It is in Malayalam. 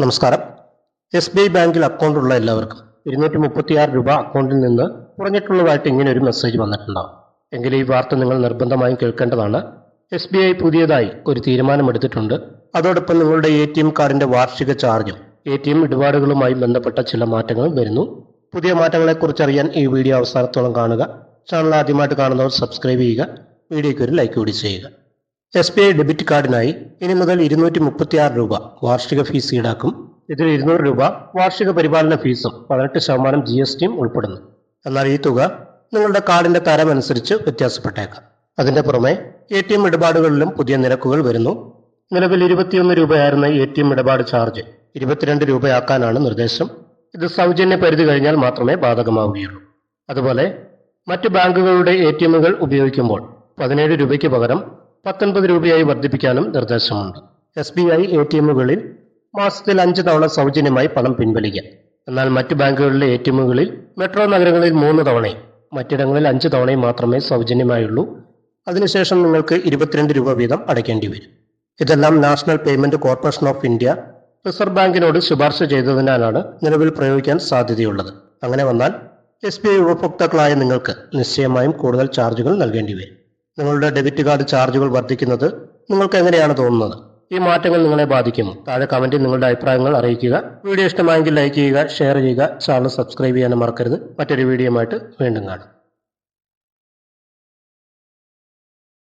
നമസ്കാരം. SBI ബാങ്കിൽ അക്കൗണ്ടുള്ള എല്ലാവർക്കും 236 രൂപ അക്കൗണ്ടിൽ നിന്ന് കുറഞ്ഞിട്ടുള്ളതായിട്ട് ഇങ്ങനെ ഒരു മെസ്സേജ് വന്നിട്ടുണ്ടാവും. എങ്കിൽ ഈ വാർത്ത നിങ്ങൾ നിർബന്ധമായും കേൾക്കേണ്ടതാണ്. SBI പുതിയതായി ഒരു തീരുമാനമെടുത്തിട്ടുണ്ട്. അതോടൊപ്പം നിങ്ങളുടെ ATM കാർഡിന്റെ വാർഷിക ചാർജും ATM ഇടപാടുകളുമായി ബന്ധപ്പെട്ട ചില മാറ്റങ്ങളും വരുന്നു. പുതിയ മാറ്റങ്ങളെക്കുറിച്ച് അറിയാൻ ഈ വീഡിയോ അവസാനത്തോളം കാണുക. ചാനൽ ആദ്യമായിട്ട് കാണുന്നവർ സബ്സ്ക്രൈബ് ചെയ്യുക. വീഡിയോയ്ക്ക് ഒരു ലൈക്ക് കൂടി ചെയ്യുക. SBI ഡെബിറ്റ് കാർഡിനായി ഇനി മുതൽ 236 രൂപ വാർഷിക ഫീസ് ഈടാക്കും. ഇതിൽ 200 രൂപ വാർഷിക പരിപാലന ഫീസും 18% GSTയും ഉൾപ്പെടുന്നു. എന്നാൽ ഈ തുക നിങ്ങളുടെ കാർഡിന്റെ തരമനുസരിച്ച് വ്യത്യാസപ്പെട്ടേക്കാം. അതിന്റെ പുറമെ ATM ഇടപാടുകളിലും പുതിയ നിരക്കുകൾ വരുന്നു. നിലവിൽ 21 രൂപയായിരുന്ന ATM ഇടപാട് ചാർജ് 22 രൂപയാക്കാനാണ് നിർദ്ദേശം. ഇത് സൗജന്യ പരിധി കഴിഞ്ഞാൽ മാത്രമേ ബാധകമാവുകയുള്ളൂ. അതുപോലെ മറ്റ് ബാങ്കുകളുടെ ATMകൾ ഉപയോഗിക്കുമ്പോൾ 17 രൂപയ്ക്ക് പകരം 19 രൂപയായി വർദ്ധിപ്പിക്കാനും നിർദ്ദേശമുണ്ട്. SBI ATMകളിൽ മാസത്തിൽ 5 തവണ സൗജന്യമായി പണം പിൻവലിക്കാം. എന്നാൽ മറ്റ് ബാങ്കുകളിലെ ATMകളിൽ മെട്രോ നഗരങ്ങളിൽ 3 തവണയും മറ്റിടങ്ങളിൽ 5 തവണയും മാത്രമേ സൗജന്യമായുള്ളൂ. അതിനുശേഷം നിങ്ങൾക്ക് 22 രൂപ വീതം അടയ്ക്കേണ്ടി വരും. ഇതെല്ലാം national payment corporation of India reserve ബാങ്കിനോട് ശുപാർശ ചെയ്തതിനാലാണ് നിലവിൽ പ്രയോഗിക്കാൻ സാധ്യതയുള്ളത്. അങ്ങനെ വന്നാൽ SBI ഉപഭോക്താക്കളായ നിങ്ങൾക്ക് നിശ്ചയമായും കൂടുതൽ ചാർജുകൾ നൽകേണ്ടി വരും. നിങ്ങളുടെ ഡെബിറ്റ് കാർഡ് ചാർജുകൾ വർദ്ധിക്കുന്നത് നിങ്ങൾക്ക് എങ്ങനെയാണ് തോന്നുന്നത്? ഈ മാറ്റങ്ങൾ നിങ്ങളെ ബാധിക്കുമോ? താഴെ കമന്റിൽ നിങ്ങളുടെ അഭിപ്രായങ്ങൾ അറിയിക്കുക. വീഡിയോ ഇഷ്ടമായെങ്കിൽ ലൈക്ക് ചെയ്യുക, ഷെയർ ചെയ്യുക, ചാനൽ സബ്സ്ക്രൈബ് ചെയ്യാനും മറക്കരുത്. മറ്റൊരു വീഡിയോയുമായിട്ട് വീണ്ടും കാണാം.